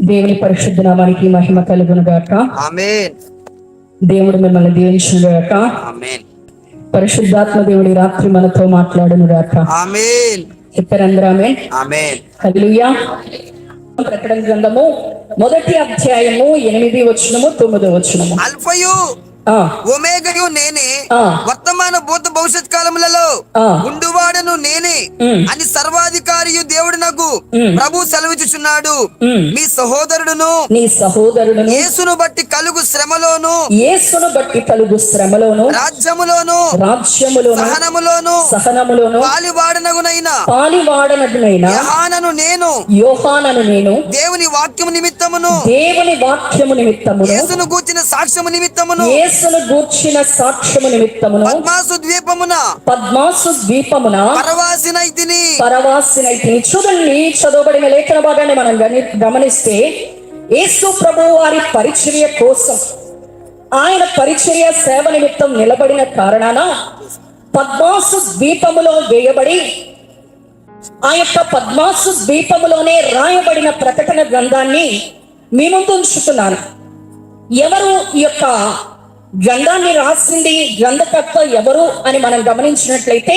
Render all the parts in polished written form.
దేవుని పరిశుద్ధ నామానికి మహిమ కలుగును గాక. ఆమేన్. దేవుడు మిమ్మల్ని దీవించును గాక. ఆమేన్. పరిశుద్ధాత్మ దేవుడి రాత్రి మనతో మాట్లాడును గాక. ఆమేన్. చెప్పారందరూ ఆమేన్. ఆమేన్. హల్లెలూయా. ప్రకటన గ్రంథము 1వ అధ్యాయము 8వ వచనము 9వ వచనము. అల్ఫయు ఒమేగయు నేనే, వర్తమాన భూత భవిష్యత్ కాలములలో ఉండువాడను నేనే అని సర్వాధికారియు దేవుడు నాకు ప్రభు సెలవిచ్చుచున్నాడు. మీ సహోదరుడును యేసును బట్టి కలుగు శ్రమలోను రాజ్యములోను సహనములోను పాలివాడనగునైన యోహానను నేను దేవుని వాక్యము నిమిత్తమును యేసును గూర్చిన సాక్ష్యము నిమిత్తమును పద్మాసు ద్వీపమున పరవాసినైతిని. చూడండి, చదవబడిన లేఖన భాగాన్ని మనం గమనిస్తే యేసు ప్రభు వారి పరిచర్య కోసం, ఆయన పరిచర్య సేవ నిమిత్తం నిలబడిన కారణాన పద్మాసు ద్వీపములో వేయబడి, ఆ యొక్క పద్మాసు ద్వీపములోనే రాయబడిన ప్రకటన గ్రంథాన్ని మీ ముందు ఉంచుతున్నాను. ఎవరు ఈ యొక్క గ్రంథాన్ని రాసింది, గ్రంథకర్త ఎవరు అని మనం గమనించినట్లయితే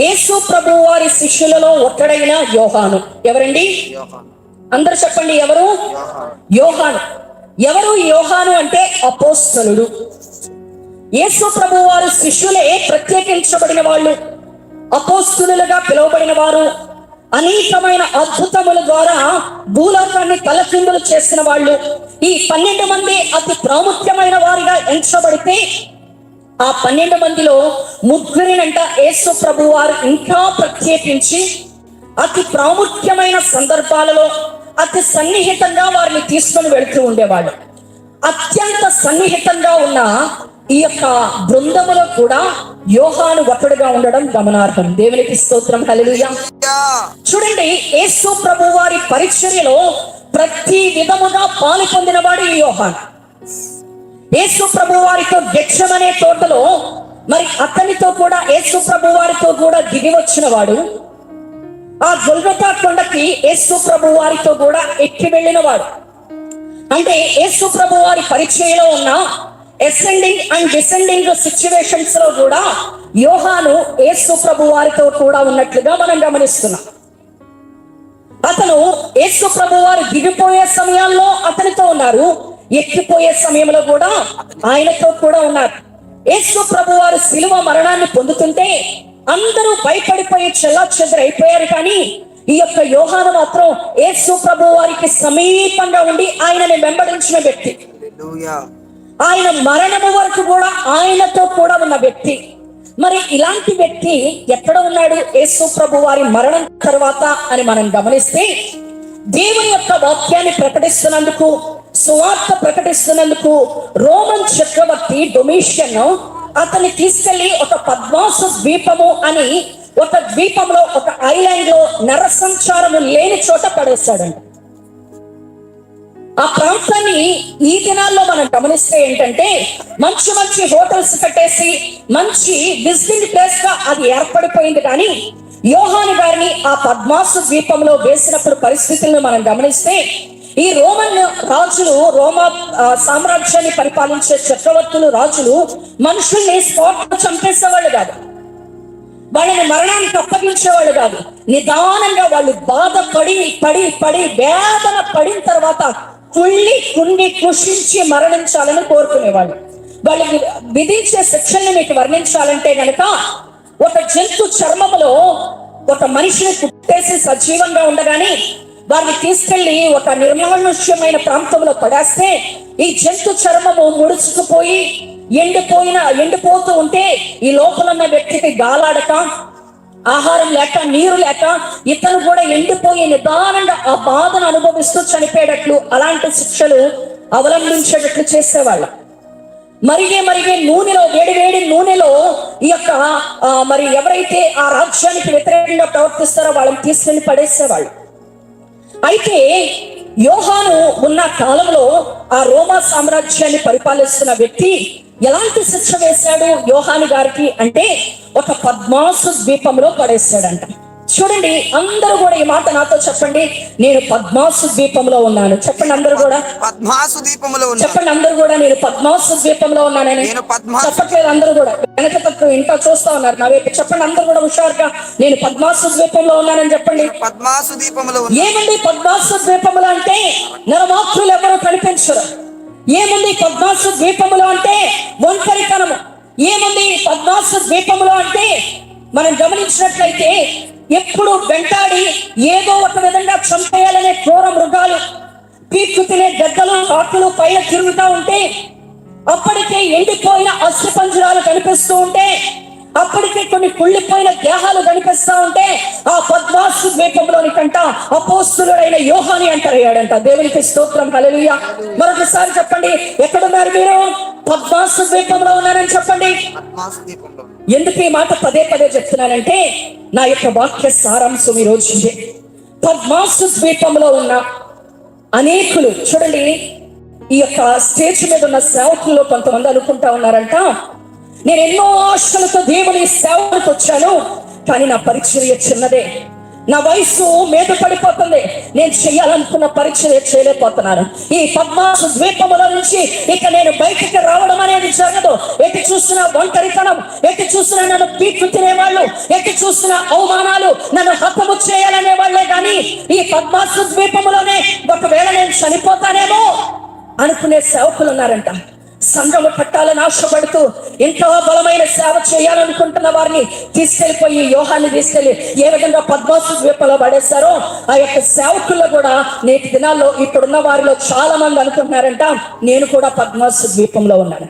యేసు ప్రభు వారి శిష్యులలో ఒక్కడైన యోహాను. ఎవరండి? అందరూ చెప్పండి, ఎవరు? యోహాను. ఎవరు యోహాను అంటే అపోస్తలుడు. యేసు ప్రభు వారి శిష్యులే ప్రత్యేకించబడిన వాళ్ళు, అపోస్తలులుగా పిలువబడిన వారు, అనేకమైన అద్భుతముల ద్వారా భూలోకాన్ని తలకిందులు చేసిన వాళ్ళు. ఈ 12 మంది అతి ప్రాముఖ్యమైన వారిగా ఎంచబడితే, ఆ 12 మందిలో ముగ్గురినంట యేసు ప్రభు వారు ఇంకా ప్రత్యేకించి అతి ప్రాముఖ్యమైన సందర్భాలలో అతి సన్నిహితంగా వారిని తీసుకొని వెళుతూ ఉండేవాళ్ళు. అత్యంత సన్నిహితంగా ఉన్న ఈ యొక్క బృందములో కూడా యోహాను ఒకడుగా ఉండడం గమనార్హం. దేవునికి స్తోత్రం. హల్లెలూయా. చూడండి, యేసు ప్రభు వారి పరిచర్యలో ప్రతి విధముగా పాలు పొందినవాడు ఈ యోహాను. యేసు ప్రభు వారితో గెత్సెమనే తోటలో మరి అతనితో కూడా యేసు ప్రభు వారితో కూడా దిగి వచ్చిన వాడు, ఆ గొల్గొతా కొండకి యేసు ప్రభు వారితో కూడా ఎక్కి వెళ్ళిన వాడు. అంటే యేసు ప్రభు వారి పరిచర్యలో ఉన్న అసెండింగ్ అండ్ డిసెండింగ్ సిచ్యువేషన్స్ లో కూడా యోహాను యేసు ప్రభు వారితో కూడా ఉన్నట్లుగా మనం గమనిస్తున్నాం. అతను యేసు ప్రభు వారు దిగిపోయే సమయాల్లో అతనితో ఉన్నారు, ఎక్కిపోయే సమయంలో కూడా ఆయనతో కూడా ఉన్నారు. యేసు ప్రభు వారు శిలువ మరణాన్ని పొందుతుంటే అందరూ భయపడిపోయి చెల్లాచెదరైపోయారు. కానీ ఈ యొక్క యోహాను మాత్రం యేసు ప్రభు వారికి సమీపంగా ఉండి ఆయనని వెంబడించిన వ్యక్తి. ఆయన మరణము వరకు కూడా ఆయనతో కూడా ఉన్న వ్యక్తి. మరి ఇలాంటి వ్యక్తి ఎక్కడ ఉన్నాడు యేసు ప్రభు వారి మరణం తర్వాత అని మనం గమనిస్తే, దేవుని యొక్క వాక్యాన్ని ప్రకటిస్తున్నందుకు, సువార్త ప్రకటిస్తున్నందుకు రోమన్ చక్రవర్తి డొమిషియన్ అతన్ని తీసుకెళ్లి ఒక పద్మాసు ద్వీపము అని ఒక ద్వీపంలో, ఒక ఐలాండ్ లో నరసంచారము లేని చోట పడేశాడండి. ఆ ప్రాంతాన్ని ఈ దినాల్లో మనం గమనిస్తే ఏంటంటే, మంచి మంచి హోటల్స్ కట్టేసి మంచి విజిటింగ్ ప్లేస్ గా అది ఏర్పడిపోయింది. కానీ యోహాను గారిని ఆ పద్మాసు ద్వీపంలో వేసినప్పుడు పరిస్థితులను మనం గమనిస్తే, ఈ రోమన్ రాజులు, రోమా సామ్రాజ్యాన్ని పరిపాలించే చక్రవర్తులు, రాజులు మనుషుల్ని స్పాట్ చంపేసేవాళ్ళు కాదు, వాళ్ళని మరణానికి అప్పగించేవాళ్ళు కాదు. నిదానంగా వాళ్ళు బాధపడి పడి పడి వేదన పడిన తర్వాత కుండి కృషించి మరణించాలని కోరుకునేవాళ్ళు. వాళ్ళకి విధించే శిక్షల్ని మీకు వర్ణించాలంటే గనక, ఒక జంతు చర్మములో ఒక మనిషిని కుట్టేసి సజీవంగా ఉండగానే వారిని తీసుకెళ్లి ఒక నిర్మానుష్యమైన ప్రాంతంలో పడేస్తే, ఈ జంతు చర్మము ముడుచుకుపోయి ఎండిపోతూ ఉంటే ఈ లోపల ఉన్న వ్యక్తికి గాలాడక, ఆహారం లేక, నీరు లేక ఇతను కూడా ఎండిపోయి నిదానంగా ఆ బాధను అనుభవిస్తూ చనిపోయేటట్లు అలాంటి శిక్షలు అవలంబించేటట్లు చేసేవాళ్ళు. మరిగే నూనెలో, వేడి నూనెలో ఈ యొక్క మరి ఎవరైతే ఆ రాజ్యానికి వ్యతిరేకంగా ప్రవర్తిస్తారో వాళ్ళని తీసుకెళ్లి పడేసేవాళ్ళు. అయితే యోహాను ఉన్న కాలంలో ఆ రోమా సామ్రాజ్యాన్ని పరిపాలిస్తున్న వ్యక్తి ఎలాంటి శిక్ష వేశాడు యోహాను గారికి అంటే, ఒక పద్మాసు ద్వీపంలో పడేశాడంట. చూడండి, అందరూ కూడా ఈ మాట నాతో చెప్పండి. నేను పద్మాసు ద్వీపంలో ఉన్నాను. చెప్పండి అందరూ కూడా. పద్మాసు ద్వీపంలో ఉన్నాను. చెప్పండి అందరూ కూడా, నేను పద్మాసు ద్వీపంలో ఉన్నానని. నేను పద్మాసు. చెప్పట్లేదు అందరూ కూడా, వెనక తక్కువ ఇంట్లో చూస్తా ఉన్నారు నా వైపు. చెప్పండి అందరూ కూడా హుషారుగా, నేను పద్మాసు ద్వీపంలో ఉన్నానని చెప్పండి. పద్మాసు ద్వీపంలో ఉన్నాను. ఏముంది పద్మాసు ద్వీపంలో అంటే? నరమాత్రులు ఎవరు కనిపించరు. ఏముంది పద్మాసు ద్వీపంలో అంటే? ఒంటరితనము. ఏముంది పద్మాసు ద్వీపంలో అంటే? మనం గమనించినట్లయితే ఎప్పుడు వెంటాడి ఏదో ఒక విధంగా చంపేయాలనే క్రూర మృగాలు, పీక్కు తినే గద్దలు, కాకులు పైన తిరుగుతూ ఉంటే, అప్పటికే ఎండిపోయిన అస్థిపంజరాలు కనిపిస్తూ ఉంటే, అప్పటికే కొన్ని కుళ్ళిపోయిన దేహాలు కనిపిస్తా ఉంటే, ఆ పద్మాసు ద్వీపంలోని కంట అపోస్తులుడైన యోహాని అంటారయ్యాడంట. దేవునికి స్తోత్రం, హల్లెలూయా. మరొకసారి చెప్పండి, ఎక్కడున్నారు మీరు? పద్మాసు ద్వీపంలో ఉన్నారని చెప్పండి. పద్మాసు ద్వీపంలో. ఎందుకు ఈ మాట పదే పదే చెప్తున్నానంటే, నా యొక్క వాక్య సారాంశం ఈ రోజు ఇదే. పద్మాసు ద్వీపంలో ఉన్న అనేకులు, చూడండి, ఈ యొక్క స్టేజ్ మీద ఉన్న సేవకుల్లో కొంతమంది అనుకుంటా ఉన్నారంట, నేను ఎన్నో ఆశలతో దేవుని సేవకు వచ్చాను, కానీ నా పరిచర్య చిన్నదే, నా వయసు మీద పడిపోతుంది, నేను చేయాలనుకున్న పరిచర్య చేయలేకపోతున్నాను. ఈ పద్మాసు ద్వీపముల నుంచి ఇక నేను బయటికి రావడం అనేది జరగదు. ఎటు చూసిన ఒంటరితనం, ఎటు చూసిన నన్ను పీక్కు తినేవాళ్ళు, ఎటు చూసిన అవమానాలు, నన్ను హతము చేయాలనే వాళ్ళే కానీ ఈ పద్మాసు ద్వీపములోనే ఒకవేళ నేను చనిపోతానేమో అనుకునే సేవకులు ఉన్నారంట. సంఘము కట్టాలని ఆశపడుతూ ఎంతో బలమైన సేవ చేయాలనుకుంటున్న వారిని తీసుకెళ్లిపోయి, యోహాన్ని తీసుకెళ్లి ఏ విధంగా పద్మాసు ద్వీపంలో పడేస్తారో, ఆ యొక్క సేవకుల్లో కూడా నేటి దినాల్లో ఇప్పుడున్న వారిలో చాలా మంది అనుకుంటున్నారంట, నేను కూడా పద్మాసు ద్వీపంలో ఉన్నాను.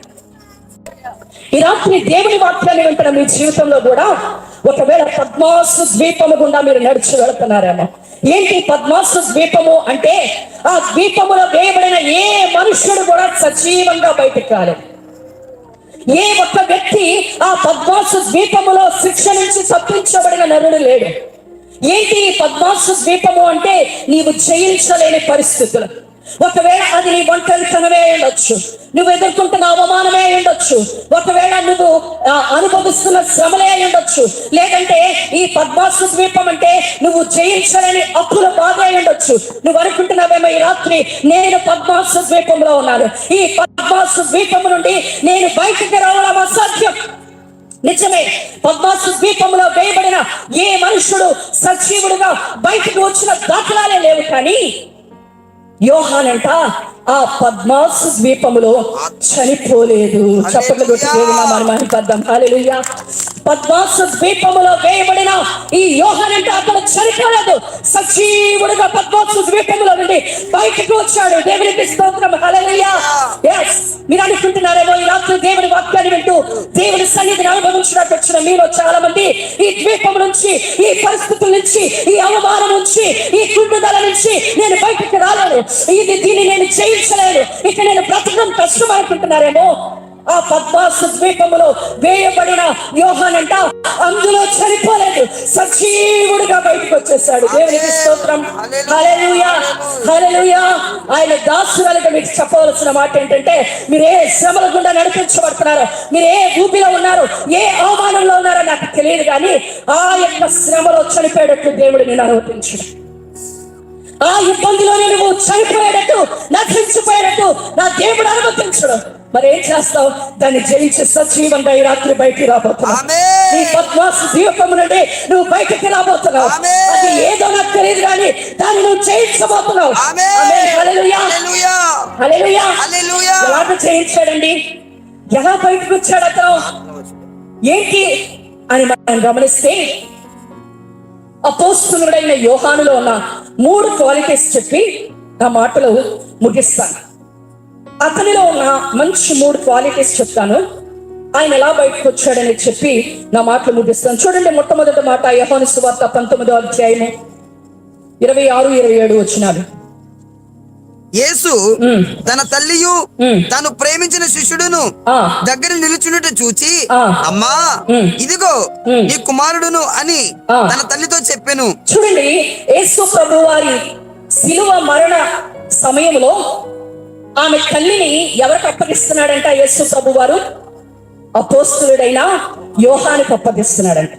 ఈ రాత్రి దేవుని వాక్యాన్ని వింటున్న మీ జీవితంలో కూడా ఒకవేళ పద్మాసు ద్వీపము గుండా మీరు నడిచి వెళుతున్నారేమో. ఏంటి పద్మాసు ద్వీపము అంటే? ఆ ద్వీపములో వేయబడిన ఏ మనుష్యుడు కూడా సజీవంగా బయటకు రాలేదు. ఏ ఒక్క వ్యక్తి ఆ పద్మాసు ద్వీపములో శిక్ష నుంచి తప్పించబడిన నరుడు లేడు. ఏంటి పద్మాసు ద్వీపము అంటే? నీవు జయించలేని పరిస్థితులు. ఒకవేళ అది నీ ఒంటరితనమే ఉండొచ్చు, నువ్వు ఎదుర్కొంటున్న అవమానమే ఉండొచ్చు, ఒకవేళ నువ్వు అనుభవిస్తున్న శ్రమలే ఉండొచ్చు, లేదంటే ఈ పద్మాసు ద్వీపం అంటే నువ్వు జయించలేని అప్పుల బాధ ఉండొచ్చు. నువ్వు అనుకుంటున్నావేమో ఈ రాత్రి, నేను పద్మాసు ద్వీపంలో ఉన్నాను, ఈ పద్మాసు ద్వీపం నుండి నేను బయటికి రావడం అసాధ్యం. నిజమే, పద్మాసు ద్వీపంలో వేయబడిన ఏ మనుషుడు సజీవుడుగా బయటకు వచ్చిన దాఖలాలే లేవు. కానీ యోహానంట ఆ పద్మాసు ద్వీపములో చనిపోలేదు. చప్పట్లు కొట్టి దేవుని నామాన్ని మహిమపద్దాం. హల్లెలూయా. పద్మాసు ద్వీపములో వేయబడిన ఈ యోహానంట అక్కడ చనిపోలేదు, సజీవుడుగా పద్మాసు ద్వీపములో నుండి బయటకు వచ్చాడు. దేవునికి స్తోత్రం, హల్లెలూయా. yes, మీరు అనుకుంటున్నారేమో ఈ రాత్రి దేవుని వాక్యాన్ని వింటూ దేవుని సన్నిధిని అనుభవించడానికి వచ్చిన మీలో చాలా మంది ఈ ద్వీపం నుంచి, ఈ పరిస్థితుల నుంచి, ఈ అవమానం నుంచి, ఈ కుండుదల నుంచి నేను బయటకు రాలేను, దీన్ని నేను జయించలేను, ఇక నేను బ్రతకడం కష్టం అనుకుంటున్నారేమో. ఆ పద్మాసు ద్వీపములో వేయబడిన యోహానంట అందులో చనిపోలేదు, సజీవుడిగా బయటకు వచ్చేసాడు. దేవునికి స్తోత్రం, హల్లెలూయా, హల్లెలూయా. ఆయన దాసురాలుగా మీకు చెప్పవలసిన మాట ఏంటంటే, మీరు ఏ శ్రమల గుండా నడిపించబడుతున్నారు, మీరు ఏ ఊపిలో ఉన్నారు, ఏ అవమానంలో ఉన్నారో నాకు తెలియదు, కానీ ఆ యొక్క శ్రమలో చనిపోయేటట్లు దేవుడు నేను అనుమతించడు. ఆ ఇబ్బందిలోనే నువ్వు చనిపోయేటట్టు, నశించిపోయేటట్టు నా దేవుడు అనుమతించడు. మరి ఏం చేస్తావు? దాన్ని జయించి సజీవంగా ఈ రాత్రి బయటికి రాబోతున్నావు. ఈ పద్మాసు ద్వీపం నుండి నువ్వు బయటకి రాబోతున్నావు. అది ఏదో నాకు తెలియదు, కానీ దాన్ని నువ్వు జయించబోతున్నావు. ఎలాగ జయించాడండి? ఎలా బయటకు వచ్చాడు అతను? ఏంటి అని మనం గమనిస్తే, అపోస్తలుడైన యోహానులో ఉన్న 3 క్వాలిటీస్ చెప్పి నా మాటలు ముగిస్తాను. అతనిలో ఉన్న మంచి 3 క్వాలిటీస్ చెప్తాను. ఆయన ఎలా బయటకు వచ్చాడని చెప్పి నా మాటలు ముగిస్తాను. చూడండి, మొట్టమొదటి మాట యోహాను సువార్త 19వ అధ్యాయము 26-27 వచనాలు. యేసు తన తల్లియు తను ప్రేమించిన శిష్యుడును దగ్గర నిలుచున్నట్టు చూచి, అమ్మా ఇదిగో నీ కుమారుడును అని తన తల్లితో చెప్పెను. చూడండి, యేసు ప్రభు వారి శిలువ మరణ సమయంలో ఆమె తల్లిని ఎవరికి అప్పగిస్తున్నాడంట? యేసు ప్రభు వారు అపోస్తలుడైన యోహానుకు అప్పగిస్తున్నాడంట.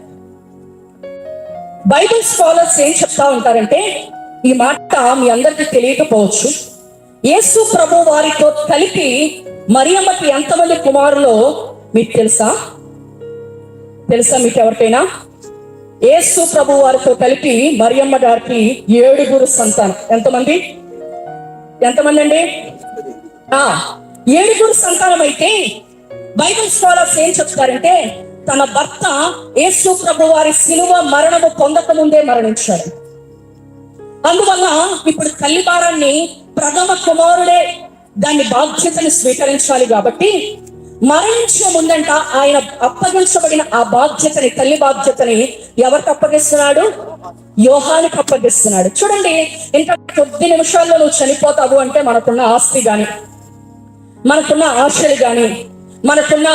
బైబిల్ స్కాలర్స్ ఏం చెప్తా ఉంటారంటే, ఈ మాట మీ అందరికీ తెలియకపోవచ్చు, యేసు ప్రభు వారితో కలిపి మరియమ్మకి ఎంతమంది కుమారులో మీకు తెలుసా మీకు ఎవరికైనా? యేసు ప్రభు వారితో కలిపి మరియమ్మ గారికి 7 సంతానం. ఎంతమంది అండి? 7 సంతానం. అయితే బైబిల్ స్కాలర్స్ ఏం చెప్తారంటే, తన భర్త యేసు ప్రభు వారి శిలువ మరణము పొందక ముందే మరణించాడు. అందువల్ల ఇప్పుడు తల్లి భారాన్ని ప్రథమ కుమారుడే దాన్ని బాధ్యతని స్వీకరించాలి. కాబట్టి మరణించే ముందంట ఆయన అప్పగించబడిన ఆ బాధ్యతని, తల్లి బాధ్యతని ఎవరికి అప్పగిస్తున్నాడు? యోహానికి అప్పగిస్తున్నాడు. చూడండి, ఇంకా కొద్ది నిమిషాల్లో నువ్వు చనిపోతావు అంటే మనకున్న ఆస్తి గాని, మనకున్న ఆశలు గాని, మనకున్న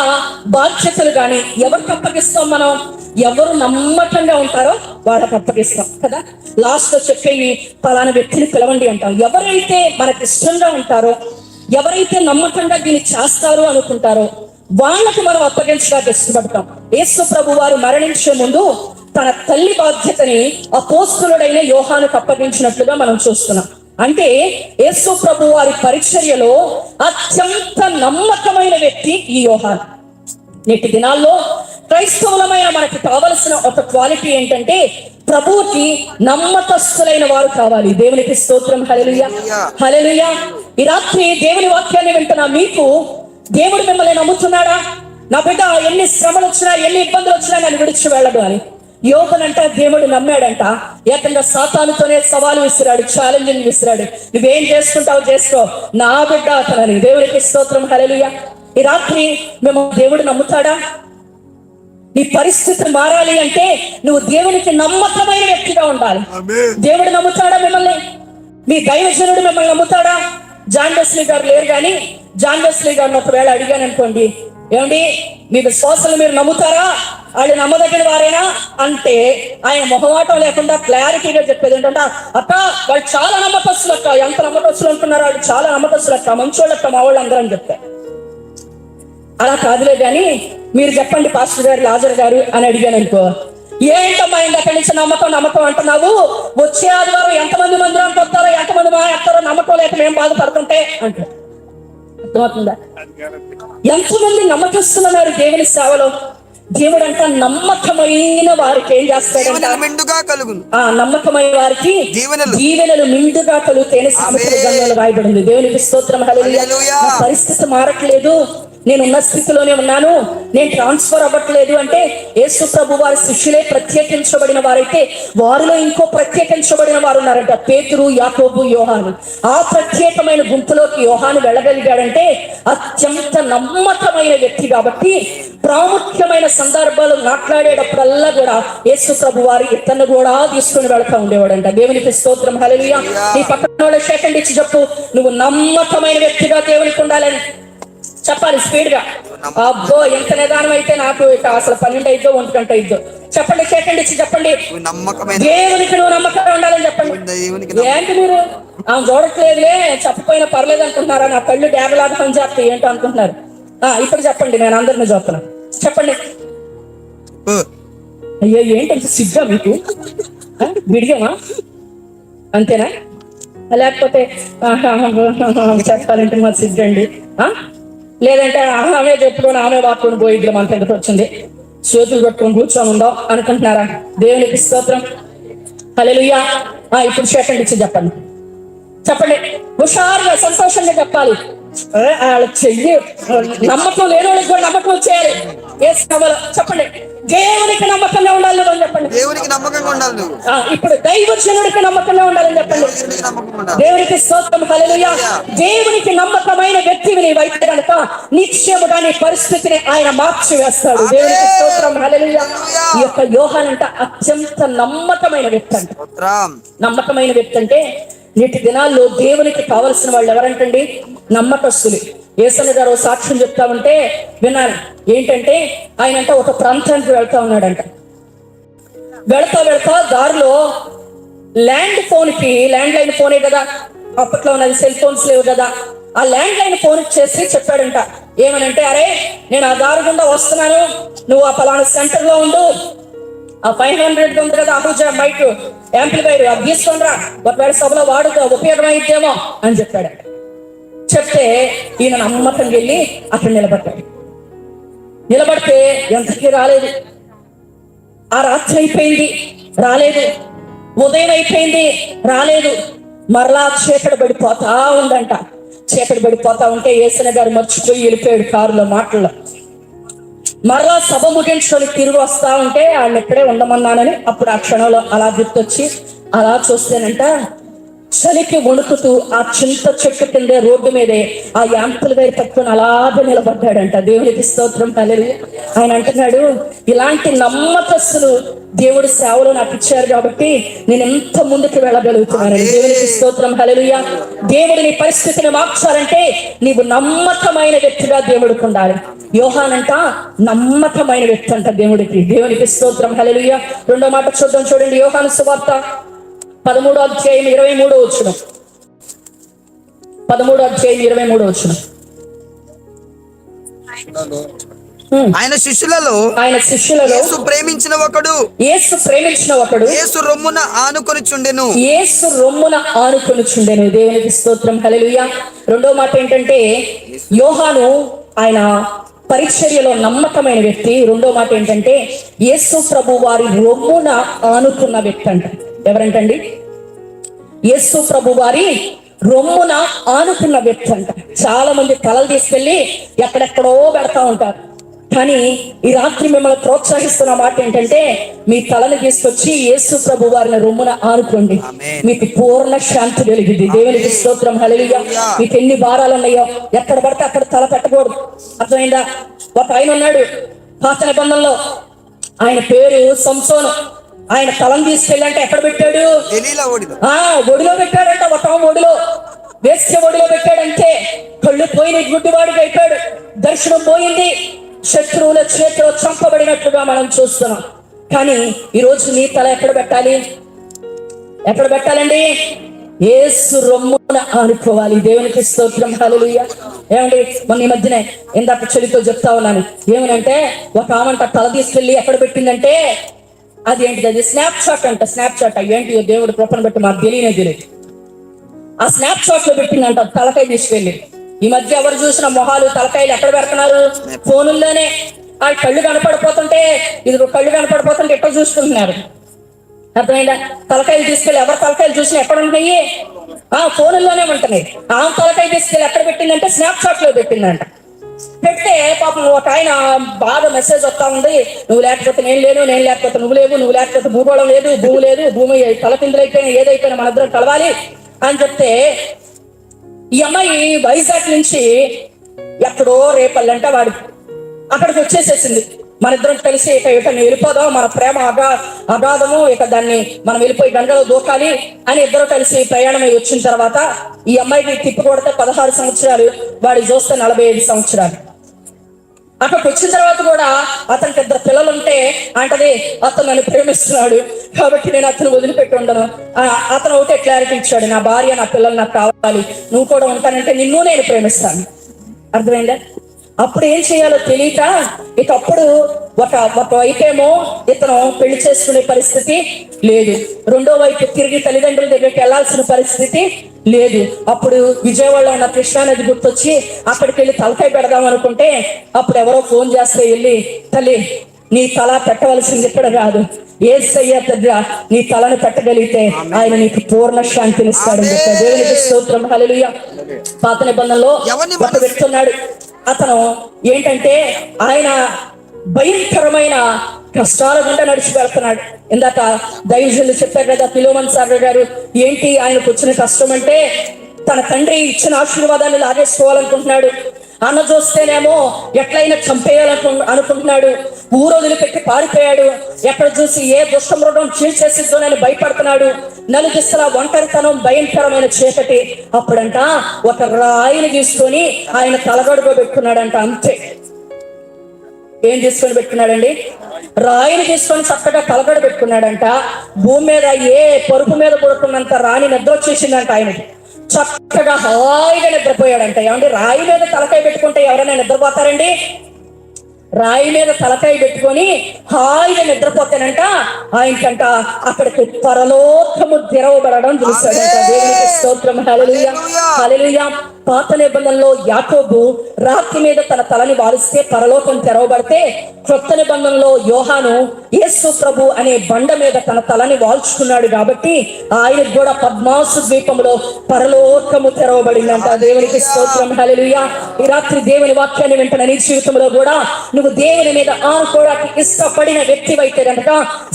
బాధ్యతలు గాని ఎవరికి అప్పగిస్తాం? మనం ఎవరు నమ్మకంగా ఉంటారో వాళ్ళకి అప్పగిస్తాం కదా. లాస్ట్ లో చెప్పేవి పలానా వ్యక్తిని పిలవండి అంటాం. ఎవరైతే మనకి ఇష్టంగా ఉంటారో, ఎవరైతే నమ్మకంగా దీన్ని చేస్తారు అనుకుంటారో వాళ్ళకి మనం అప్పగించడానికి ఇష్టపడతాం. యేసు ప్రభు వారు మరణించే ముందు తన తల్లి బాధ్యతని అపోస్తలుడైన యోహానుకు అప్పగించినట్లుగా మనం చూస్తున్నాం. అంటే యేసు ప్రభు వారి పరిచర్యలో అత్యంత నమ్మకమైన వ్యక్తి ఈ యోహాను. నేటి దినాల్లో క్రైస్తవులమైన మనకి కావలసిన ఒక క్వాలిటీ ఏంటంటే, ప్రభువుకి నమ్మకస్తులైన వారు కావాలి. దేవునికి స్తోత్రం. హల్లెలూయా, హల్లెలూయా. ఈ రాత్రి దేవుని వాక్యాన్ని వింటున్నా మీకు దేవుడు మిమ్మల్ని నమ్ముతున్నాడా? నా బిడ్డ ఎన్ని శ్రమలు వచ్చినా, ఎన్ని ఇబ్బందులు వచ్చినా నన్ను విడిచి వెళ్ళడు అని యోబునంట దేవుడు నమ్మాడంట. ఏకంగా సాతానుతోనే సవాలు విసిరాడు, ఛాలెంజింగ్ విసిరాడు. నువ్వేం చేసుకుంటావు చేసుకో, నా బిడ్డ అతనని. దేవునికి స్తోత్రం. హల్లెలూయా. ఈ రాత్రి మేము దేవుడు నమ్ముతాడా? నీ పరిస్థితి మారాలి అంటే నువ్వు దేవునికి నమ్మకమైన వ్యక్తిగా ఉండాలి. దేవుడు నమ్ముతాడా మిమ్మల్ని? మీ దైవజనుడు మిమ్మల్ని నమ్ముతాడా? జాన్ వెస్లీ గారు లేరు, కానీ జాన్ వెస్లీ గారిని ఒకవేళ అడిగాను అనుకోండి, ఏమండి మీ విశ్వాసాలు మీరు నమ్ముతారా, వాళ్ళు నమ్మదగిన వారేనా అంటే ఆయన మొహమాటం లేకుండా క్లారిటీగా చెప్పేది ఏంటంటే, అక్క వాళ్ళు చాలా నమ్మకస్తులు అక్క. ఎంత నమ్మకస్తులు అంటున్నారు, వాళ్ళు చాలా నమ్మకస్తులు అక్క, మంచోళ్ళక్క మా వాళ్ళు అందరూ అని చెప్తారు. అలా కాదులే కానీ మీరు చెప్పండి పాస్టర్ గారు, లాజర్ గారు అని అడిగాను అనుకో, ఏంటమ్మా ఇందక్కడి నుంచి నమ్మకం అంటున్నావు, వచ్చే ఆదివారం ఎంతమంది మందిరానికి వస్తారో, ఎంతమంది మాట్లాడతారో నమ్మకం లేక మేము బాధపడుతుంటే అంటారు. అర్థమవుతుందా? ఎంతమంది నమ్మకస్తున్నారు దేవుని సేవలో. దేవుడు అంట నమ్మకమైన వారికి ఏం చేస్తాడంట? నమ్మకమైన వారికి దీవెనలు మెండుగా కలుగుతాయని సామెతల గ్రంథంలో రాయబడింది. దేవునికి స్తోత్రం. హల్లెలూయా. పరిస్థితి మారట్లేదు, నేను ఉన్న స్థితిలోనే ఉన్నాను, నేను ట్రాన్స్ఫర్ అవ్వట్లేదు అంటే యేసు ప్రభు వారి శిష్యులే ప్రత్యేకించబడిన వారైతే వారిలో ఇంకో ప్రత్యేకించబడిన వారు ఉన్నారంట, పేతురు, యాకోబు, యోహాను. ఆ ప్రత్యేకమైన గుంపులోకి యోహాను వెళ్ళగలిగాడంటే అత్యంత నమ్మకమైన వ్యక్తి. కాబట్టి ప్రాముఖ్యమైన సందర్భాలు మాట్లాడేటప్పుడల్లా కూడా యేసు ప్రభు వారి ఇతను కూడా తీసుకుని వెళ్తా ఉండేవాడంట. దేవునికి స్తోత్రం. హల్లెలూయా. నీ పక్కన వాళ్ళ షేకండి ఇచ్చి చెప్పు, నువ్వు నమ్మకమైన వ్యక్తిగా దేవునికి ఉండాలని చెప్పాలి స్పీడ్ గా. అబ్బో ఎంత నిదానం అయితే నాకు అసలు 12 అయిద్దో 1 గంట అయిద్దో. చెప్పండి, షేకండి ఇచ్చి చెప్పండి, దేవునికి నువ్వు నమ్మకంగా ఉండాలని చెప్పండి. ఏంటి మీరు చూడట్లేదులే, చెప్పపోయినా పర్లేదు అనుకుంటున్నారా? నా కళ్ళు డ్యాబలాగా పని చేస్తాయి ఏంటో అనుకుంటున్నారు. ఇప్పుడు చెప్పండి, నేను అందరిని చూస్తున్నాను. చెప్పండి. అయ్యో ఏంటంటే సిగ్గా మీకు? విడిగమా అంతేనా? లేకపోతే చెప్పాలంటే మా సిగ్గండి, లేదంటే ఆమె చెప్పుకొని ఆమె వాక్కుని పోయి ఇట్లా మన దగ్గర వచ్చింది, చేతులు పెట్టుకొని కూర్చొని ఉందాం అనుకుంటున్నారా? దేవునికి స్తోత్రం. హల్లెలూయా. ఇప్పుడు షేకండి ఇచ్చి చెప్పండి, హుషారుగా సంతోషంగా చెప్పాలి. వాళ్ళ చెయ్యి నమ్మకం లేని వాళ్ళకి కూడా నమ్మకం వచ్చేయాలి. చెప్పండి, దేవునికి నమ్మకంగా ఉండాలి అని చెప్పండి. దేవునికి నమ్మకంగా ఉండాలి. ఇప్పుడు దైవజనుడికి నమ్మకంగా ఉండాలని చెప్పండి. దేవునికి స్తోత్రం. హల్లెలూయా. దేవునికి నమ్మకమైన వ్యక్తిని నీవైతే కనుక నిశ్చయముగా నీ పరిస్థితిని ఆయన మార్చి వేస్తాడు. దేవునికి స్తోత్రం. హల్లెలూయా. ఈ యొక్క యోహాను అంట అత్యంత నమ్మకమైన వ్యక్తి అంట. నమ్మకమైన వ్యక్తి అంటే నేటి దినాల్లో దేవునికి కావలసిన వాళ్ళు ఎవరంటండి? నమ్మకస్తులు. యేసన్న గారు సాక్ష్యం చెప్తా ఉంటే విన్నాను. ఏంటంటే ఆయన అంటే ఒక ప్రాంతానికి వెళ్తా ఉన్నాడంట. వెళ్తా దారిలో ల్యాండ్ లైన్ ఫోనే కదా అప్పట్లో ఉన్నది, సెల్ ఫోన్స్ లేవు కదా. ఆ ల్యాండ్ లైన్ ఫోన్ చేసి చెప్పాడంట, ఏమనంటే, అరే నేను ఆ దారి గుండా వస్తున్నాను, నువ్వు ఆ పలానా సెంటర్ లో ఉండు, ఆ 500 ఉంది కదా అహూజా మైక్ యాంప్లిఫైర్, అది తీసుకొనిరా, ఒకవేళ సభలో వాడుకో ఉపయోగమైద్దేమో అని చెప్పాడు. చెప్తే ఈయన నమ్మకంగా వెళ్ళి అక్కడ నిలబడ్డాడు. నిలబడితే ఎంతకీ రాలేదు. ఆ రాత్రి అయిపోయింది, రాలేదు. ఉదయం అయిపోయింది, రాలేదు. మరలా చీకటి పడిపోతా ఉందంట. చీకటి పడిపోతా ఉంటే యేసయ్య గారు మర్చిపోయి వెళ్ళిపోయాడు కారులో మాటల్లో. మరలా సభ ముగించుకొని తిరిగి వస్తా ఉంటే ఆయన ఎక్కడే ఉండమన్నానని అప్పుడు ఆ క్షణంలో అలా గుర్తొచ్చి అలా చూస్తేనంట చలికి వణుకుతూ ఆ చింత చెట్టు కిందే రోడ్డు మీదే ఆ యాంపుల వైపు పట్టుకొని అలాగే నిలబడ్డాడంట. దేవునికి స్తోత్రం, హల్లెలూయా. ఆయన అంటున్నాడు, ఇలాంటి నమ్మకస్తులు దేవుడి సేవలు నాకు ఇచ్చారు కాబట్టి నేను ఎంత ముందుకు వెళ్ళగలుగుతున్నానని. దేవునికి స్తోత్రం, హల్లెలూయా. దేవుడు నీ పరిస్థితిని మార్చాలంటే నీవు నమ్మకమైన వ్యక్తిగా దేవుడికి ఉండాలి. యోహానంట నమ్మకమైన వ్యక్తి అంట దేవుడికి. దేవునికి స్తోత్రం, హల్లెలూయా. రెండో మాట చూద్దాం, చూడండి. యోహాను సువార్త 13వ అధ్యాయం 23వ వచనం. 13వ అధ్యాయం 23వ వచనం. ఆయన శిష్యులలో యేసు ప్రేమించిన ఒకడు యేసు రొమ్మున ఆనుకొనిచుండెను. దేవునికి స్తోత్రం, హల్లెలూయా. రెండో మాట ఏంటంటే యోహాను ఆయన పరిచర్యలో నమ్మకమైన వ్యక్తి. రెండో మాట ఏంటంటే యేసు ప్రభు వారి రొమ్మున ఆనుకున్న వ్యక్తి అంట. ఎవరంటండి? యేసు ప్రభు వారి రొమ్మున ఆనుకున్న వ్యక్తి అంట. చాలా మంది తలలు తీసుకెళ్లి ఎక్కడెక్కడో పెడతా ఉంటారు. కానీ ఈ రాత్రి మిమ్మల్ని ప్రోత్సహిస్తున్న మాట ఏంటంటే మీ తలను తీసుకొచ్చి యేసు ప్రభు వారిని రొమ్మున ఆనుకోండి, మీకు పూర్ణ శాంతి కలిగింది. దేవునికి స్తోత్రం, హల్లెలూయా. మీకు ఎన్ని భారాలు ఉన్నాయో ఎక్కడ పడితే అక్కడ తల పెట్టకూడదు. అర్థమైందా? ఒక ఆయన ఉన్నాడు పాత నిబంధనలో, ఆయన పేరు సంసోను. ఆయన తలను తీసుకెళ్ళంటే ఎక్కడ పెట్టాడు? ఒడిలో పెట్టాడంట. ఒక ఒడిలో, వేశ్య ఒడిలో పెట్టాడంటే కళ్ళు పోయిన గుడ్డివాడికి అయిపోయాడు. దర్శనం పోయింది. శత్రువుల చేతిలో చంపబడినట్లుగా మనం చూస్తున్నాం. కానీ ఈరోజు నీ తల ఎక్కడ పెట్టాలి? ఎక్కడ పెట్టాలండి? యేసు రొమ్మున ఆనుకోవాలి. దేవునికి స్తోత్రం, హల్లెలూయా. ఏమండి, మొన్న ఈ మధ్యనే ఇందాక చెల్లితో చెప్తా ఉన్నాను. ఏమనంటే ఒక ఆమంట తల తీసుకెళ్ళి ఎక్కడ పెట్టిందంటే అది ఏంటిది, అది స్నాప్ షాట్ అంట. స్నాప్ షాట్ ఏంటి దేవుడు కృపను బట్టి మాకు తెలియదు. ఆ స్నాప్ షాట్ లో పెట్టిందంట తలకాయ తీసుకెళ్ళి. ఈ మధ్య ఎవరు చూసిన మొహాలు తలకాయలు ఎక్కడ పెడుతున్నారు? ఫోనుల్లోనే. ఆ కళ్ళు కనపడిపోతుంటే ఎక్కడ చూసుకుంటున్నారు. అర్థమైందా? తలకాయలు తీసుకెళ్ళి ఎవరు తలకాయలు చూసినా ఎక్కడ ఉంటున్నాయి? ఫోనుల్లోనే ఉంటున్నాయి. ఆ తలకాయ తీసుకెళ్ళి ఎక్కడ పెట్టిందంటే స్నాప్ షాట్ లో పెట్టిందంట. పెడితే పాపం ఒక ఆయన బాగా మెసేజ్ వస్తా ఉంది, నువ్వు లేకపోతే నేను లేను, నేను లేకపోతే నువ్వు లేవు, నువ్వు లేకపోతే భూగోళం లేదు, భూమి లేదు, భూమి తలకిందులైపోయినా ఏదైపోయినా మన ఇద్దరం కలవాలి అని చెప్తే ఈ అమ్మాయి వైజాగ్ నుంచి ఎక్కడో రేపల్లంట వాడు అక్కడికి వచ్చేసేసింది. మన ఇద్దరం కలిసి ఇక వెళ్ళిపోదాం, మన ప్రేమ అగాధము, ఇక దాన్ని మనం వెళ్ళిపోయి గంగలో దూకాలి అని ఇద్దరు కలిసి ప్రయాణమై వచ్చిన తర్వాత ఈ అమ్మాయికి తిప్పి కొడితే 16 సంవత్సరాలు, వాడి చూస్తే 45 సంవత్సరాలు. అక్కడికి వచ్చిన తర్వాత కూడా అతనికి 2 పిల్లలు ఉంటే అంటది, అతను నన్ను ప్రేమిస్తున్నాడు కాబట్టి నేను అతను వదిలిపెట్టి ఉండను. అతను ఒకటే క్లారిటీ ఇచ్చాడు, నా భార్య నా పిల్లలు నాకు కావాలి, నువ్వు కూడా ఉంటానంటే నిన్ను నేను ప్రేమిస్తాను. అర్థమైందా? అప్పుడు ఏం చేయాలో తెలియక ఇక అప్పుడు ఒక వైపేమో ఇతను పెళ్లి చేసుకునే పరిస్థితి లేదు, రెండో వైపు తిరిగి తల్లిదండ్రుల దగ్గరికి వెళ్లాల్సిన పరిస్థితి లేదు. అప్పుడు విజయవాడలో ఉన్న కృష్ణానది గుర్తొచ్చి అక్కడికి వెళ్ళి తలకాయ పెడదాం అనుకుంటే అప్పుడు ఎవరో ఫోన్ చేస్తే వెళ్ళి, తల్లి నీ తల పెట్టవలసింది ఇక్కడ కాదు, యేసయ్య దగ్గర నీ తలను పెట్టగలిగితే ఆయన నీకు పూర్ణ శాంతిని ఇస్తాడు. దేవునికి స్తోత్రం, హల్లెలూయా. పాత నిబంధనలో ఒక వ్యక్తి ఉన్నాడు. అతను ఏంటంటే ఆయన భయంకరమైన కష్టాల గుండా నడిచి వెళ్తున్నాడు. ఇందాక దైవజనులు చెప్పారు కదా, ఫిలోమన్ సాగర్ గారు, ఏంటి ఆయనకు వచ్చిన కష్టం అంటే తన తండ్రి ఇచ్చిన ఆశీర్వాదాన్ని లాగేసుకోవాలనుకుంటున్నాడు. అన్న చూస్తేనేమో ఎట్లయినా అనుకుంటున్నాడు. ఊరు వదిలిపెట్టి పారిపోయాడు. ఎక్కడ చూసి ఏ దుష్టమృగం చీల్చేసిద్దోనని భయపడుతున్నాడు. నలుదిశలా ఒంటరితనం, భయంకరమైన చీకటి. అప్పుడంట ఒక రాయిని తీసుకొని ఆయన తలగడుగో పెట్టుకున్నాడంట. అంతే. ఏం తీసుకొని పెట్టుకున్నాడండి? రాయిని తీసుకొని చక్కగా తలగడ పెట్టుకున్నాడంట. భూమి మీద ఏ పరుపు మీద పడుకున్నంత రాణి నిద్ర వచ్చేసిందంట ఆయనకి. చక్కగా హాయిగా నిద్రపోయాడంట. ఏమంటే రాయి మీద తలకాయ పెట్టుకుంటే ఎవరైనా నిద్రపోతారండి? రాయి మీద తలకాయ పెట్టుకొని హాయిగా నిద్రపోతానంట. ఆయనకంట అక్కడికి పరలోకము తెరవబడడం చూశాడంట. దేవునికి స్తోత్రం. హల్లెలూయా, హల్లెలూయా. పాత నిబంధనలో యాకోబు రాతి మీద తన తలని వాలిస్తే పరలోకం తెరవబడితే, కొత్త నిబంధనలో యోహాను యేసు ప్రభు అనే బండ మీద తన తలని వాల్చుకున్నాడు కాబట్టి ఆయనకు కూడా పద్మాసు ద్వీపంలో పరలోకము తెరవబడిందంట. దేవునికి స్తోత్రం. హల్లెలూయా. ఈ రాత్రి దేవుని వాక్యాన్ని వింటున్న నీ జీవితంలో కూడా నువ్వు దేవుని మీద ఆనుకోవడానికి ఇష్టపడిన వ్యక్తి అయితే గనక,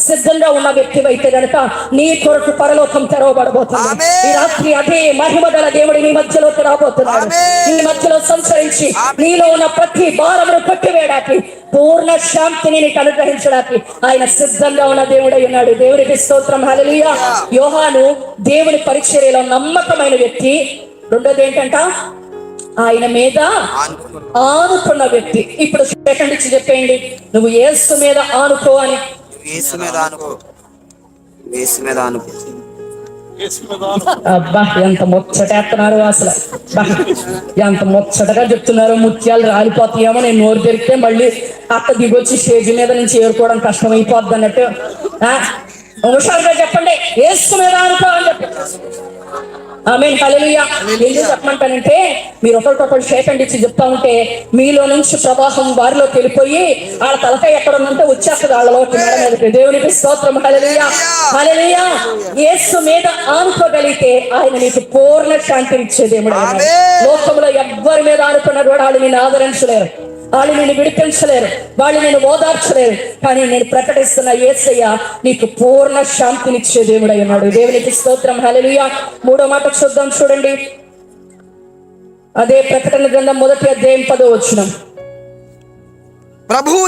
సిద్ధంగా ఉన్న వ్యక్తి అయితే గనక నీ కొరకు పరలోకం తెరవబడబోతుంది. ఈ రాత్రి అదే మహిమ గల దేవుడి నీ మధ్యలోకి రాబోతున్నాడు. నీ మధ్యలో సంచరించి నీలో ఉన్న ప్రతి భారమును కొట్టివేయడానికి, పూర్ణ శాంతిని నీకు అనుగ్రహించడానికి ఆయన సిద్ధంగా ఉన్న దేవుడై ఉన్నాడు. దేవునికి స్తోత్రం. హల్లెలూయా. యోహాను దేవుని పరిచర్యలో నమ్మకమైన వ్యక్తి. రెండోది ఏంటంట, ఆయన మీద ఆనుకున్న వ్యక్తి. ఇప్పుడు సెకండ్ ఇచ్చి చెప్పేయండి, నువ్వు యేసు మీద ఆనుకో అని. యేసు మీద ఆనుకో, యేసు మీద ఆనుకో. అబ్బా ఎంత ముచ్చటేస్తున్నారు అసలు. ఎంత ముచ్చటగా చెప్తున్నారు. ముత్యాలు రాలిపోతాయేమో నేను నోరు తెరిస్తే మళ్ళీ అక్క దిగొచ్చి స్టేజ్ మీద నుంచి ఏరుకోవడం కష్టమైపోద్ది అన్నట్టు. హుషారుగా చెప్పండి, యేసు మీద ఆనుకో అని చెప్పి. ఆమేన్, హల్లెలూయా. ఎందుకు చెప్పమంటానంటే, మీరు ఒకరికొకరు షేకండ్ ఇచ్చి చెప్తా ఉంటే మీలో నుంచి ప్రవాహం వారిలోకి వెళ్ళిపోయి వాళ్ళ తలకాయ ఎక్కడ ఉందంటే వచ్చేస్తుంది వాళ్ళలోకి మేడ మీదకి. దేవునికి స్తోత్రం. హల్లెలూయా, హల్లెలూయా. యేసు మీద ఆనుకోగలిగితే ఆయన నీకు పూర్ణ శాంతిని ఇచ్చే దేవుడు. లోకంలో ఎవ్వరి మీద ఆనుకున్నారు కూడా వాళ్ళు నిన్ను ఆదరించలేరు, వాళ్ళు నేను విడిపించలేరు, వాళ్ళు నేను ఓదార్చలేరు. కానీ నేను ప్రకటిస్తున్న యేసయ్య నీకు పూర్ణ శాంతినిచ్చే దేవుడై ఉన్నాడు. దేవునికి స్తోత్రం. హల్లెలూయా. మూడో మాట చూద్దాం, చూడండి. అదే ప్రకటన గ్రంథం 1వ అధ్యాయం 10వ వచనం. ప్రభువు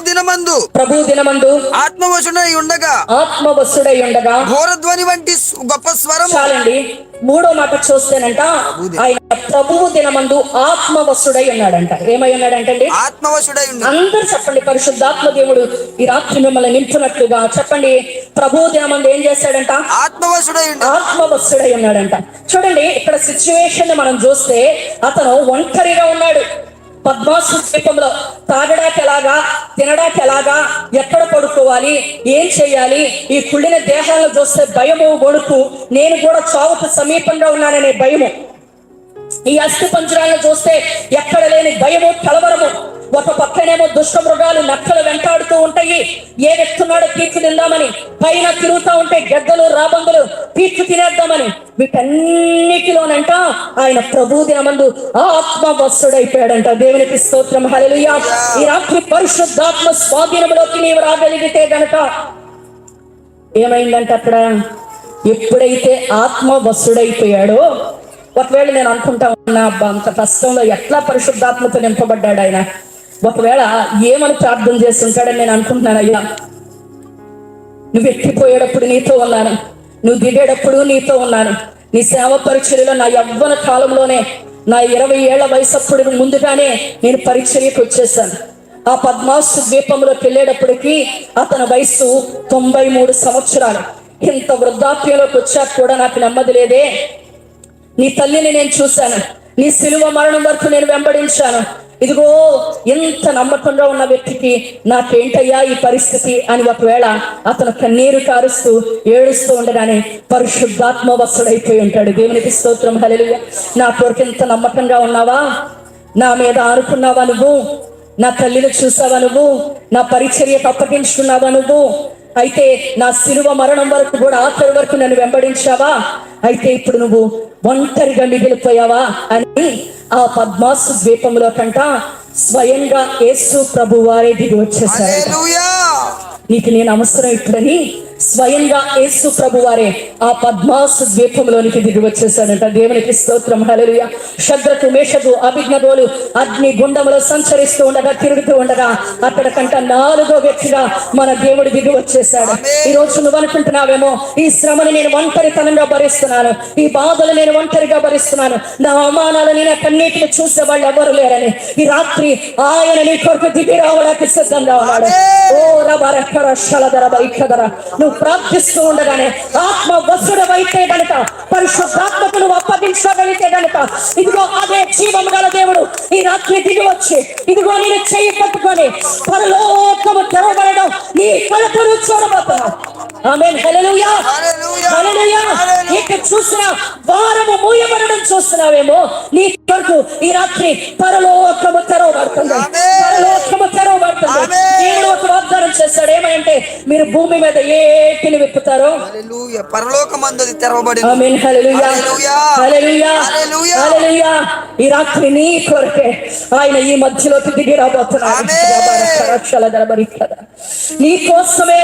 దినమందు ఆత్మవశుడై ఉండగా ఘోరధ్వని వంటి గొప్ప స్వరం. చాలండి. మూడో మాట చూస్తేనంట, ఆయన ప్రభువు దినమందు ఆత్మవశుడై ఉన్నాడంట. ఏమై ఉన్నాడంటే అండి, ఆత్మవశుడై ఉన్నాడు. అందరూ చెప్పండి, పరిశుద్ధాత్మ దేవుడు ఈ రాత్రి మిమ్మల్ని నింపునట్లుగా చెప్పండి. ప్రభువు దినమందు ఏం చేశాడంట? ఆత్మవశుడై ఉన్నాడంట. చూడండి, ఇక్కడ సిచ్యువేషన్ మనం చూస్తే అతను ఒంటరిగా ఉన్నాడు. పద్మాసు ద్వీపంలో తాగడానికి ఎలాగా, తినడానికి ఎలాగా, ఎక్కడ పడుకోవాలి, ఏం చేయాలి, ఈ కుళ్ళిన దేహాలను చూస్తే భయము, వణుకు, నేను కూడా చావుకు సమీపంగా ఉన్నాననే భయము, ఈ అస్థి పంజరాలను చూస్తే ఎక్కడ లేని భయము, కలవరము. ఒక పక్కనేమో దుష్ట మృగాలు, నక్కలు వెంటాడుతూ ఉంటాయి, ఏ వ్యక్తున్నాడో పీక్కు తిందామని, పైన తిరుగుతూ ఉంటే గద్దలు, రాబందులు పీక్కు తినేద్దామని. వీటన్నిటిలోనంట ఆయన ప్రభు దినమందు ఆత్మవశుడైపోయాడంట. దేవునికి స్తోత్రం. హల్లెలూయా. ఈ రాత్రి పరిశుద్ధాత్మ స్వాధీనంలోకి నీవు రాగలిగితే గనక ఏమైందంట, అక్కడ ఎప్పుడైతే ఆత్మవశుడైపోయాడో, ఒకవేళ నేను అనుకుంటా ఉన్నా, అబ్బా అంత కష్టంలో ఎట్లా పరిశుద్ధాత్మతో నింపబడ్డాడు ఆయన, ఒకవేళ ఏమని ప్రార్థన చేస్తుంటాడని నేను అనుకుంటున్నాను. అయ్యా, నువ్వు ఎక్కిపోయేటప్పుడు నీతో ఉన్నాను, నువ్వు దిగేటప్పుడు నీతో ఉన్నాను. నీ సేవ పరిచర్యలో నా యవ్వన కాలంలోనే, నా 20 ఏళ్ల వయసప్పుడు ముందుగానే నేను పరిచర్యకు వచ్చేసాను. ఆ పద్మాసు ద్వీపంలోకి వెళ్ళేటప్పటికి అతని వయసు 93 సంవత్సరాలు. ఇంత వృద్ధాప్యంలోకి వచ్చాక కూడా నాకు నెమ్మది లేదే. నీ తల్లిని నేను చూశాను, నీ సిలువ మరణం వరకు నేను వెంబడించాను. ఇదిగో ఎంత నమ్మకంగా ఉన్న వ్యక్తికి నాకేంటయ్యా ఈ పరిస్థితి అని ఒకవేళ అతను కన్నీరు కారుస్తూ ఏడుస్తూ ఉండగానే పరిశుద్ధాత్మ వశుడైపోయి ఉంటాడు. దేవునికి స్తోత్రం. హల్లెలూయా. నా కొరకు ఎంత నమ్మకంగా ఉన్నావా, నా మీద ఆనుకున్నావా నువ్వు, నా తల్లిని చూసావా నువ్వు, నా పరిచర్యకు అప్పగించుకున్నావా నువ్వు, అయితే నా సిలువ మరణం వరకు కూడా ఆఖరి వరకు నన్ను వెంబడించావా, అయితే ఇప్పుడు నువ్వు ఒంటరిగా మిగిలిపోయావా అని ఆ పద్మాసు ద్వీపంలో కంట స్వయంగా యేసు ప్రభు వారే దిగి వచ్చేసారు. నీకు నేను అవసరం ఇప్పుడని స్వయంగా యేసు ప్రభు వారే ఆ పద్మాసు ద్వీపంలోనికి దిగి వచ్చేసాడంట. దేవునికి స్తోత్రం. హల్లెలూయా. శద్రకు, మేషకు, అభిజ్ఞగోలు అగ్ని గుండములో సంచరిస్తూ ఉండగా, తిరుగుతూ ఉండగా అక్కడ కంట 4వ వ్యక్తిగా మన దేవుడు దిగి వచ్చేసాడు. ఈ రోజు నువ్వు అనుకుంటున్నావేమో, ఈ శ్రమను నేను ఒంటరితనంగా భరిస్తున్నాను, ఈ బాధలు నేను ఒంటరిగా భరిస్తున్నాను, నా అవమానాలు నేను కన్నీటిని చూసే వాళ్ళు ఎవరు లేరని. ఈ రాత్రి ఆయన నీ కొరకు దిగి రావడానికి సిద్ధంగా ఉన్నాడు. ఓ రబరక్కర శలధర బైక్కధర. నువ్వు నువ్వు ప్రార్థిస్తూ ఉండగానే ఆత్మ వసుడవైతే గనుక, పరిశుద్ధాత్మకు నువ్వు అప్పగించగలిగితే గనుక, ఇదిగో అదే జీవము గల దేవుడు ఈ రాత్రి దిగి వచ్చి, ఇదిగో నేను చెయ్యి పట్టుకొని పరలోకము తెరవబడడం నీ కడుపును చూడబోతున్నావు. ఆమేన్. హల్లెలూయా, హల్లెలూయా. ఇక చూసిన వారము మూయబడడం చూస్తున్నావేమో, నీ కొరకు ఈ రాత్రి పరలోకము తెరవబడుతుంది, పరలోకము తెరవబడుతుంది. దేవుడు ఒక వాగ్దానం చేస్తాడు, ఏమంటే మీరు భూమి మీద ఏటిని విప్పుతారో పరలోకమందు తెరవబడి. ఆమేన్. హల్లెలూయా, హల్లెలూయా, హల్లెలూయా. ఈ రాత్రి నీ కొరకే ఆయన ఈ మధ్యలోకి దిగి రాబోతున్నాడు. నీ కోసమే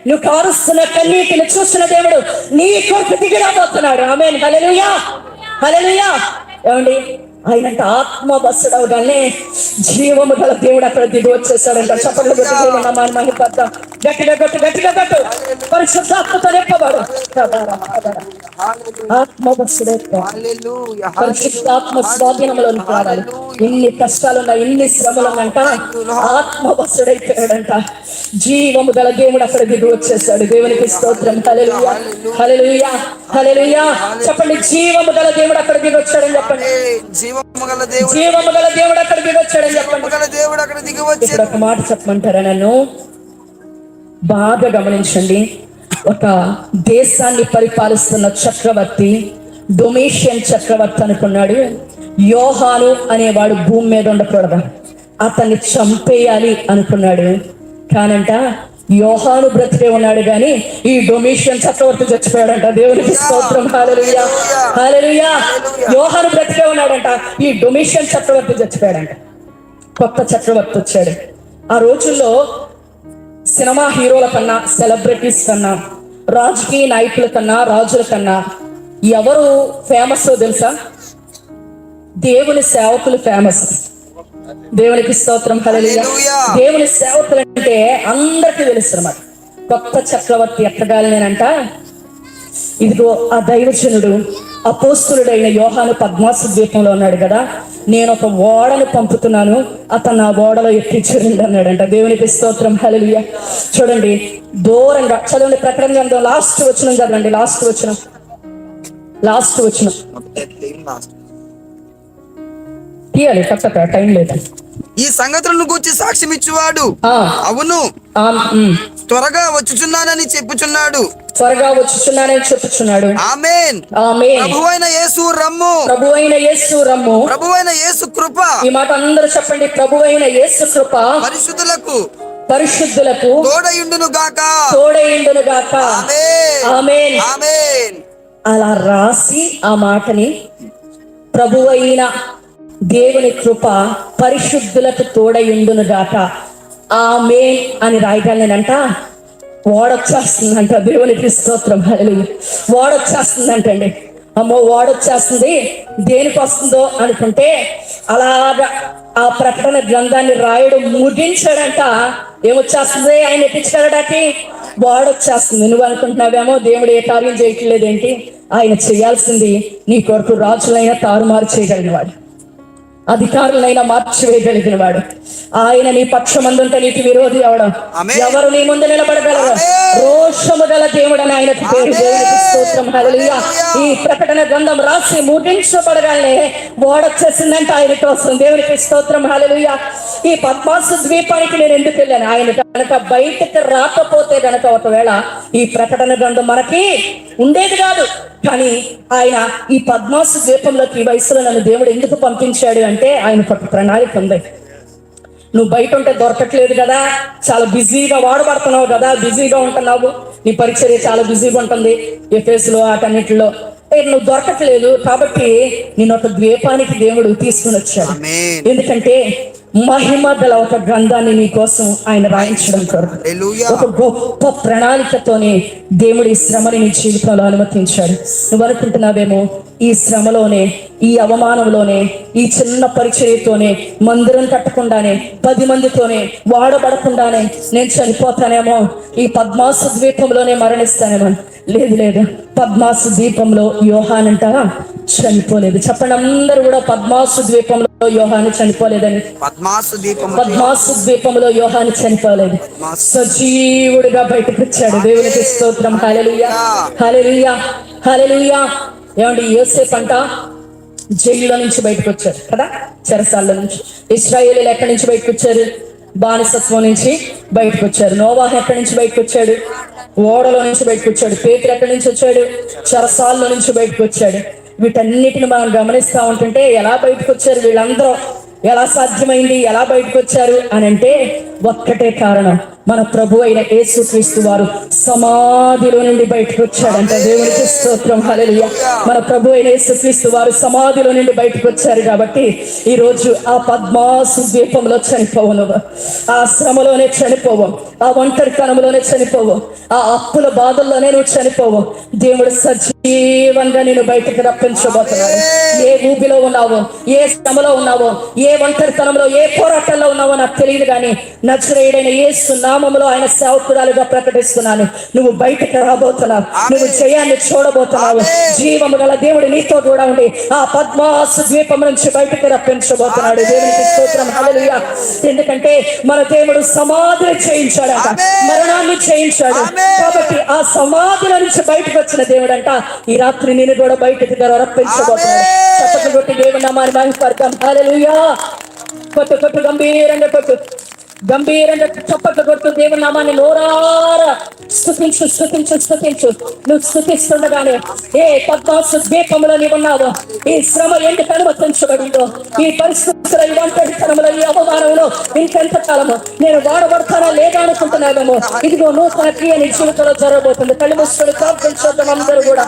నువ్వు కారుస్తున్న కన్నీటిని చూసిన దేవుడు నీ కొరకు దిగి రాబోతున్నాడు. ఆమేన్. హల్లెలూయా, హల్లెలూయా. ఏమండి, ఆయనంట ఆత్మ బస్సుడవగానే జీవము గల దేవుడు అక్కడ దిగి వచ్చేసాడంట. చప్పట్లు మహిపద్దాం. గట్టిగా గట్టు, గట్టిగా గట్టు. పరిశుద్ధాత్మతో నింపబడు. ఆత్మ బస్సుడే, పరిశుద్ధాత్మ స్వాధీనంలోకి రావాలి. ఎన్ని కష్టాలున్నా, ఎన్ని శ్రమలున్నంట ఆత్మ బస్సుడైపోయాడంట. జీవము గల దేవుడు అక్కడ దిగి వచ్చేసాడు. దేవునికి స్తోత్రం. హల్లెలూయా, హల్లెలూయా, హల్లెలూయా. చెప్పండి, జీవము గల దేవుడు అక్కడ దిగి వచ్చాడని చెప్పండి. జీవము గల దేవుడు అక్కడ దిగి వచ్చాడని చెప్పండి. ఇక్కడ ఒక మాట చెప్పమంటారా నన్ను? బాగా గమనించండి. ఒక దేశాన్ని పరిపాలిస్తున్న చక్రవర్తి, డొమేషియన్ చక్రవర్తి అనుకున్నాడు, యోహాను అనేవాడు భూమి మీద ఉండకూడదు, అతన్ని చంపేయాలి అనుకున్నాడు. కానంట యోహాను బ్రతికే ఉన్నాడు కానీ ఈ డొమేషియన్ చక్రవర్తి చచ్చిపోయాడంట. దేవునికి స్తోత్రం. హల్లెలూయా, హల్లెలూయా. యోహాను బ్రతికే ఉన్నాడంట, ఈ డొమేషియన్ చక్రవర్తి చచ్చిపోయాడంట. కొత్త చక్రవర్తి వచ్చాడు. ఆ రోజుల్లో సినిమా హీరోల కన్నా, సెలబ్రిటీస్ కన్నా, రాజకీయ నాయకుల కన్నా, రాజుల కన్నా ఎవరు ఫేమస్ తెలుసా? దేవుని సేవకులు ఫేమస్. దేవునికి స్తోత్రం. హల్లెలూయా. దేవుని సేవకులు అంటే అందరికీ తెలుసు అన్నమాట. కొత్త చక్రవర్తి ఎక్కగాలనేనంట, ఇదిగో ఆ దైవజనుడు అపోస్తులుడైన యోహాను పద్మాసు ద్వీపంలో ఉన్నాడు కదా, నేను ఒక ఓడను పంపుతున్నాను, అతను ఆ ఓడలో ఎక్కించండి అన్నాడంట. దేవునికి స్తోత్రం. హల్లెలూయా. చూడండి, దూరంగా చదవండి, ప్రకటన గ్రంథం లాస్ట్ వచనం చదవండి. లాస్ట్ వచనం తీయాలి, పక్కన టైం లేదు. ఈ సంగతులను గురించి సాక్ష్యం ఇచ్చేవాడు అవును త్వరగా వచ్చుచున్నానని చెప్పుచున్నాడు. ఆమేన్. ప్రభువైన యేసు రమ్ము, ప్రభువైన యేసు రమ్ము, ప్రభువైన యేసు కృప. ఈ మాట అందరూ చెప్పండి. ప్రభువైన యేసు కృప పరిశుద్ధులకు తోడయుండును గాక, తోడయుండును గాక. ఆమేన్, ఆమేన్. అలా రాసి ఆ మాటని ప్రభువైన దేవుని కృప పరిశుద్ధులకు తోడయుండును గాక ఆమేన్ అని రాయగలనంట. ఓడొచ్చేస్తుందంట. దేవునికి స్తోత్రం. హల్లెలూయా. ఓడొచ్చేస్తుందంటండి. అమ్మో, ఓడొచ్చేస్తుంది, దేనికి వస్తుందో అనుకుంటే అలాగా ఆ ప్రకటన గ్రంథాన్ని రాయడం ముగించాడంట. ఏమొచ్చేస్తుంది? ఆయన ఎక్కించగలడానికి ఓడొచ్చేస్తుంది. నువ్వు అనుకుంటున్నావేమో దేవుడు ఏ కార్యం చేయట్లేదేంటి? ఆయన చేయాల్సింది నీ కొరకు రాజులైనా తారుమారు చేయగలిగిన వాడు, అధికారులైనా మార్చివేయగలిగిన వాడు. ఆయన నీ పక్షమందుంటే నీకు విరోధి అవడం ఎవరు నీ ముందు నిలబడగలరు? రోషము గల దేవుడు అని ఆయనకు పేరు. దేవునికి స్తోత్రం. హల్లెలూయా. ఈ ప్రకటన గ్రంథం రాసి ముగించబడగానే ఓడొచ్చేసిందంటే ఆయన కోసం. దేవునికి స్తోత్రం. హల్లెలూయా. ఈ పద్మాసు ద్వీపానికి నేను ఎందుకు వెళ్ళాను? ఆయన కనుక బయటకు రాకపోతే గనక ఒకవేళ ఈ ప్రకటన గ్రంథం మనకి ఉండేది కాదు. కానీ ఆయన ఈ పద్మాసు ద్వీపంలోకి ఈ వయసులో నన్ను దేవుడు ఎందుకు పంపించాడు అంటే ఆయనకు ఒక ప్రణాళిక ఉంది. నువ్వు బయట ఉంటే దొరకట్లేదు కదా, చాలా బిజీగా వాడబడుతున్నావు కదా, బిజీగా ఉంటున్నావు, నీ పరిచర్య చాలా బిజీగా ఉంటుంది ఎఫెసులో వాటన్నిటిలో, నువ్వు దొరకట్లేదు. కాబట్టి నేను ఒక ద్వీపానికి దేవుడు తీసుకుని వచ్చాడు. ఎందుకంటే మహిమ గల ఒక గ్రంథాన్ని నీ కోసం ఆయన రాయించడం కొరకు, ఒక గొప్ప ప్రణాళికతోనే దేవుడు ఈ శ్రమని నీ జీవితంలో అనుమతించాడు. నువ్వు అనుకుంటున్నావేమో ఈ శ్రమలోనే, ఈ అవమానంలోనే, ఈ చిన్న పరిచర్యతోనే, మందిరం కట్టకుండానే, 10 మందితోనే, వాడబడకుండానే నేను చనిపోతానేమో, ఈ పద్మాసు ద్వీపంలోనే మరణిస్తానేమో. లేదు, పద్మాసు ద్వీపంలో యోహాన్ అంట చనిపోలేదు. చెప్పండి అందరూ కూడా, పద్మాసు ద్వీపంలో యోహాను చనిపోలేదని. పద్మాసు ద్వీపంలో యోహాను చనిపోలేదు, సజీవుడిగా బయటకు వచ్చాడు. దేవునికి స్తోత్రం. హల్లెలూయా, హల్లెలూయా, హల్లెలూయా. ఏమండి, యోసేపు అంట జైల్లో నుంచి బయటకు వచ్చారు కదా, చెరసాల నుంచి. ఇశ్రాయేలీలు ఎక్కడి నుంచి బయటకు వచ్చారు? బానిసత్వం నుంచి బయటకు వచ్చారు. నోవాహు ఎక్కడి నుంచి బయటకు వచ్చాడు? ఓడలో నుంచి బయటకు వచ్చాడు. పేతురు ఎక్కడి నుంచి వచ్చాడు? చెరసాల్లో నుంచి బయటకు వచ్చాడు. వీటన్నిటిని మనం గమనిస్తా ఉంటుంటే ఎలా బయటకు వచ్చారు వీళ్ళందరూ, ఎలా సాధ్యమైంది, ఎలా బయటకు వచ్చారు అని అంటే ఒక్కటే కారణం, మన ప్రభు అయిన యేసుక్రీస్తు వారు సమాధిలో నుండి బయటకు వచ్చాడంట. దేవునికి స్తోత్రం. హల్లెలూయా. మన ప్రభు అయిన యేసుక్రీస్తు వారు సమాధిలో నుండి బయటకు వచ్చారు కాబట్టి ఈ రోజు ఆ పద్మాసు ద్వీపంలో చనిపోవను, ఆ శ్రమలోనే చనిపోవు, ఆ ఒంటరితనంలోనే చనిపోవు, ఆ అప్పుల బాధల్లోనే నువ్వు చనిపోవు. దేవుడు సజీవంగా నేను బయటకు రప్పించబోతున్నాడు. ఏ ఊబిలో ఉన్నావో, ఏ శ్రమలో ఉన్నావో, ఏ ఒంటరితనంలో, ఏ పోరాటంలో ఉన్నావో నాకు తెలియదు, కానీ నజరేయుడైన యేసు నామములో ఆయన సేవకురాలుగా ప్రకటిస్తున్నాను, నువ్వు బయటకు రాబోతున్నావు, నువ్వు జయాన్ని చూడబోతున్నావు. జీవము గల దేవుడు నీతో కూడా ఉండి ఆ పద్మాసు ద్వీపం నుంచి బయటకు రప్పించబోతున్నాడు. దేవునికి స్తోత్రం. హల్లెలూయా. ఎందుకంటే మన దేవుడు సమాధిని చేయించాడట, మరణాన్ని చేయించాడు. కాబట్టి ఆ సమాధుల నుంచి బయటకు వచ్చిన దేవుడు అంట ఈ రాత్రి నేను కూడా బయటకు రప్పించబోతున్నాడు. చప్పట్లు కొట్టి దేవుని నామాన్ని మహిమపడతాం. హల్లెలూయా. కొట్టు, గంభీరంగా కొట్టు, గంభీరంగా చప్పట్లు కొట్టు. దేవుని నామాన్ని నోరారా స్తుతించు. నువ్వు స్తుతిస్తుండగానే ఏ పద్మాసు ద్వీపంలో నీవు ఉన్నావో, ఈ శ్రమ ఎందుకు అనుమతించబడిందో, ఈ పరిస్థితుల్లో, ఈ ఒంటరితనంలో, ఈ అవమానంలో ఇంకెంత కాలము నేను వాడబడతానా లేదా అనుకుంటున్నావేమో, ఇదిగో నూతన క్రియ నీ జీవితంలో జరగబోతుంది. కళ్ళు మూసుకొని ప్రార్థించొద్దాం అందరూ కూడా.